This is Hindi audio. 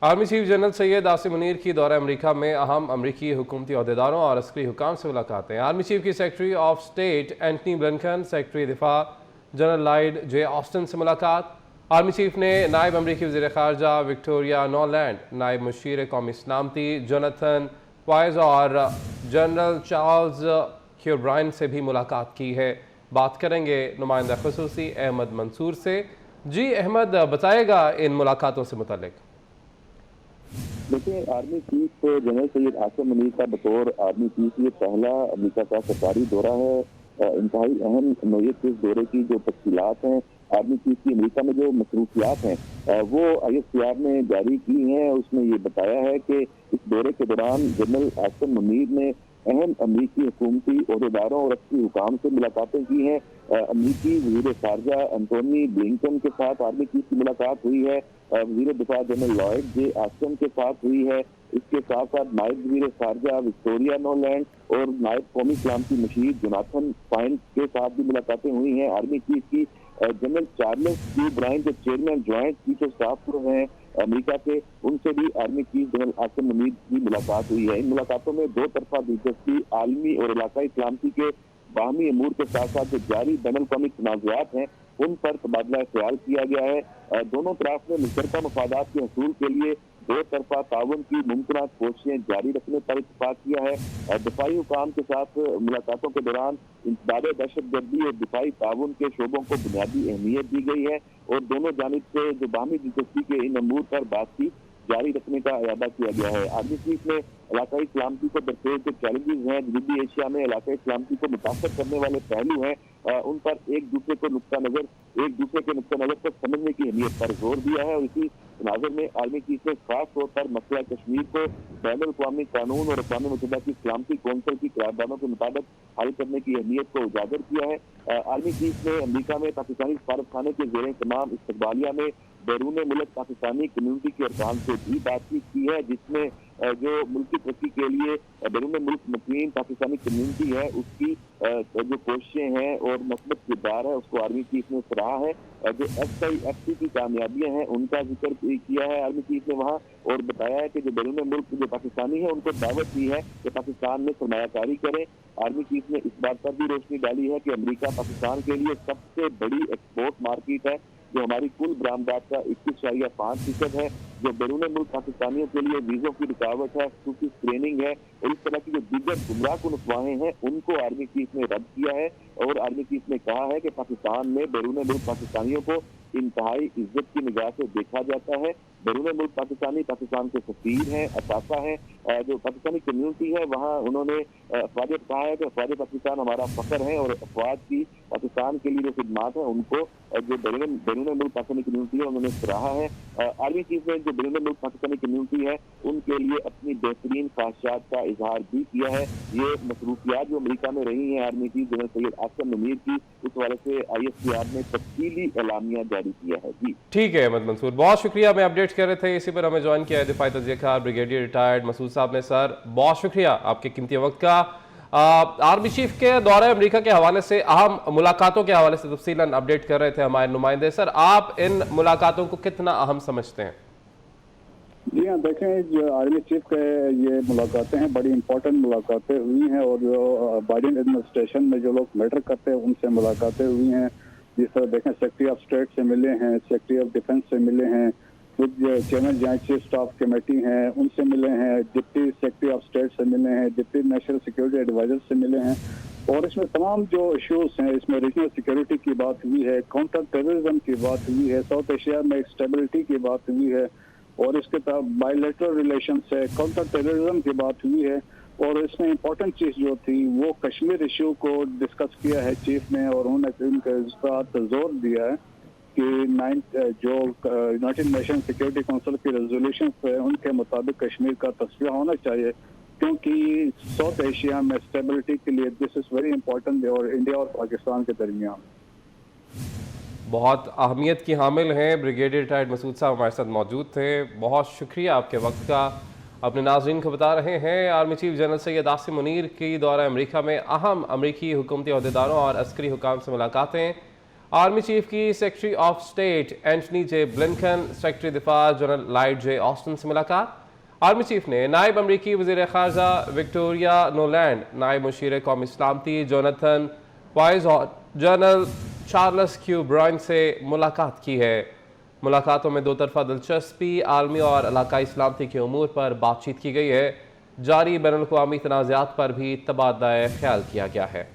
Army chief general Syed Asim Munir की दौरा अमरीका में अहम अमरीकी हुकूमती अहदेदारों और अस्करी हुकाम से मुलाकातें। आर्मी चीफ की secretary of state Antony Blinken, secretary दिफा जनरल लॉयड जे ऑस्टिन से मुलाकात। आर्मी चीफ ने नायब अमरीकी वज़ीर ख़ारजा विक्टोरिया नॉलैंड, नायब मुशीर कौमी सलामती जोनाथन वाइज और जनरल चार्ल्स क्यूब्राइन से भी मुलाकात की है। बात करेंगे नुमाइंदा ख़ुसूसी अहमद मंसूर से। जी अहमद, बताएगा इन मुलाकातों से मुतल्लिक। देखिए, army chief general Syed Asim Munir का बतौर आर्मी चीफ ये पहला अमेरिका का सरकारी दौरा है। इंतहाई अहम नौयत के इस दौरे की जो तफसीलात हैं, आर्मी चीफ की अमेरिका में जो मसरूफियात हैं वो ISPR ने जारी की हैं। उसमें ये बताया है कि इस दौरे के दौरान जनरल आसिम मुनीर ने अहम अमरीकी हुकूमती अहदेदारों और अस्करी हुकाम से मुलाकातें की हैं। अमरीकी वज़ीर ख़ारजा एंटनी ब्लिंकन के साथ आर्मी चीफ की मुलाकात हुई है। वज़ीर दिफा जनरल लॉयड जे ऑस्टिन के साथ हुई है। इसके साथ साथ नायब वज़ीर ख़ारजा विक्टोरिया नॉलैंड और नायब कौमी सलामती मुशीर जोनाथन वाइज के साथ भी मुलाकातें हुई हैं। आर्मी चीफ की जनरल चार्ल्स क्यूब्राइन जो chairman joint chief of staff हैं अमेरिका के, उनसे भी army chief general Asim Munir की मुलाकात हुई है। इन मुलाकातों में दो तरफा दिलचस्पी, आलमी और इलाकाई सलामती के बाहमी अमूर के साथ साथ जो जारी बैन अल-अक़वामी तनाज़ुरात हैं उन पर तबादला ख्याल किया गया है। दोनों तरफ ने मुश्तरका मफादात के हसूल के लिए दो तरफा ताउन की मुमकिन कोशिशें जारी रखने पर इत्तेफाक किया है। दिफाई हुकाम के साथ मुलाकातों के दौरान इंसदाद दहशतगर्दी और दिफाई ताउन के शोबों को बुनियादी अहमियत दी गई है और दोनों जानिब से जो बाहमी दिलचस्पी के इन अमूर पर बातचीत जारी रखने का इरादा किया गया है। आर्मी चीफ ने इलाकाई सलामती को दरपेश जो चैलेंजेस हैं जनूबी एशिया में इलाकाई सलामती को मुतासर करने वाले पहलू हैं उन पर एक दूसरे के नुक्ता नज़र को समझने की अहमियत पर जोर दिया है। और इसी तनाज़ुर में आर्मी चीफ ने खास तौर पर मसला कश्मीर को बैन अल-अक़वामी कानून और अक़वाम मुत्तहिदा की सलामती कौंसिल की करारदादों के मुताबिक हल करने की अहमियत को उजागर किया है। आर्मी चीफ ने अमरीका में पाकिस्तानी सफारतखाने के ज़ेर तमाम इस्तकबालिया में बैरून मुल्क पाकिस्तानी कम्यूनिटी के अरकान से भी बातचीत की है, जिसमें जो मुल्की तरक्की के लिए बैरून मुल्क मुकीम पाकिस्तानी कम्यूनिटी है उसकी जो कोशिशें हैं और मस्बत किरदार है उसको आर्मी चीफ ने सराहा है। जो SIFC की कामयाबियां हैं उनका जिक्र किया है आर्मी चीफ ने वहाँ, और बताया है कि जो बैरून मुल्क जो पाकिस्तानी है उनको दावत दी है कि पाकिस्तान में सरमायाकारी करें। आर्मी चीफ ने इस बात पर भी रोशनी डाली है कि अमेरिका पाकिस्तान के लिए सबसे बड़ी एक्सपोर्ट मार्केट है, जो हमारी कुल बरामदात का 21.5% है। जो बैरून मुल्क पाकिस्तानियों के लिए वीज़ों की रुकावट है, सूखी स्क्रीनिंग है और इस तरह की जो दीगर गुमराह कुन अफवाहें हैं उनको आर्मी चीफ ने रद्द किया है। और आर्मी चीफ ने कहा है कि पाकिस्तान में बैरून मुल्क पाकिस्तानियों को इंतहाई इज्जत की निगाह से देखा जाता है। बैरून मुल्क पाकिस्तानी पाकिस्तान के सफीर हैं, असासा हैं। जो पाकिस्तानी कम्यूनिटी है वहाँ उन्होंने अफवाज कहा है कि अफवाज पाकिस्तान हमारा फख्र है और अफवाज की पाकिस्तान के लिए जो खिदमात है उनको जो बैरून मुल्क पाकिस्तानी कम्यूनिटी है उन्होंने सराहा है। आर्मी चीफ ने जो बैरून मुल्क पाकिस्तानी कम्यूनिटी है उनके लिए अपनी बेहतरीन ख्वाहिशात का इजहार भी किया है। ये मसरूफियात जो अमेरिका में रही हैं army chief general Syed Asim Munir की, उस वाले से ISPR ने तफसीली एलामिया जारी किया है। जी ठीक है अहमद मंसूर, बहुत शुक्रिया। हमें अपडेट कर रहे थे, इसी पर हमें ज्वाइन किया है दिफाई तज़कियाकार ब्रिगेडियर रिटायर्ड मसूद साहब ने। सर बहुत शुक्रिया आपके कीमती वक्त का। आर्मी चीफ के दौरे अमेरिका के हवाले से, अहम मुलाकातों के हवाले से तफसीलन अपडेट कर रहे थे हमारे नुमाइंदे। सर आप इन मुलाकातों को कितना अहम समझते हैं? जी हाँ, देखें जो आर्मी चीफ के ये मुलाकातें हैं बड़ी इंपॉर्टेंट मुलाकातें हुई हैं और जो बाइडेन एडमिनिस्ट्रेशन में जो लोग मैटर करते हैं उनसे मुलाकातें हुई हैं। जिस तरह देखें सेक्रेटरी ऑफ स्टेट से मिले हैं, सेक्रेटरी ऑफ डिफेंस से मिले हैं, खुद chairman joint chief staff committee हैं उनसे मिले हैं, डिप्टी सेक्रेटरी ऑफ स्टेट से मिले हैं, डिप्टी नेशनल सिक्योरिटी एडवाइजर से मिले हैं। और इसमें तमाम जो इश्यूज हैं, इसमें रीजनल सिक्योरिटी की बात हुई है, काउंटर टेररिज्म की बात हुई है, साउथ एशिया में स्टेबिलिटी की बात हुई है और इसके तहत बायलैटरल रिलेशन है, काउंटर टेररिज्म की बात हुई है। और इसमें इम्पोर्टेंट चीज़ जो थी वो कश्मीर इशू को डिस्कस किया है चीफ ने और उन्होंने इस बात जोर दिया है कि जो यूनाइटेड नेशन सिक्योरिटी काउंसिल की रेजोल्यूशन है उनके मुताबिक कश्मीर का तस्वीर होना चाहिए, क्योंकि साउथ एशिया में स्टेबिलिटी के लिए दिस इज़ वेरी इंपॉर्टेंट और इंडिया और पाकिस्तान के दरमियान बहुत अहमियत की हामिल हैं। ब्रिगेडियर रिटायर्ड मसूद साहब हमारे साथ मौजूद थे, बहुत शुक्रिया आपके वक्त का। अपने नाज़रीन को बता रहे हैं army chief general Syed Asim Munir की दौरा अमेरिका में अहम अमरीकी हुकूमती अहदेदारों और अस्करी हुकाम से मुलाकातें। आर्मी चीफ की secretary of state Antony J Blinken, secretary दिफा जनरल लॉयड जे ऑस्टिन से मुलाकात। आर्मी चीफ ने नायब अमरीकी वज़ीर ख़ारजा विक्टोरिया नोलैंड, नायब मुशीर कौमी सलामती जोनाथन वाइज और जनरल चार्ल्स क्यू ब्रायन से मुलाकात की है। मुलाकातों में दो तरफा दिलचस्पी, आलमी और इलाकाई सलामती के उमूर पर बातचीत की गई है। जारी बैनुल-अक़वामी तनाज़ात पर भी तबादला ख्याल किया गया है।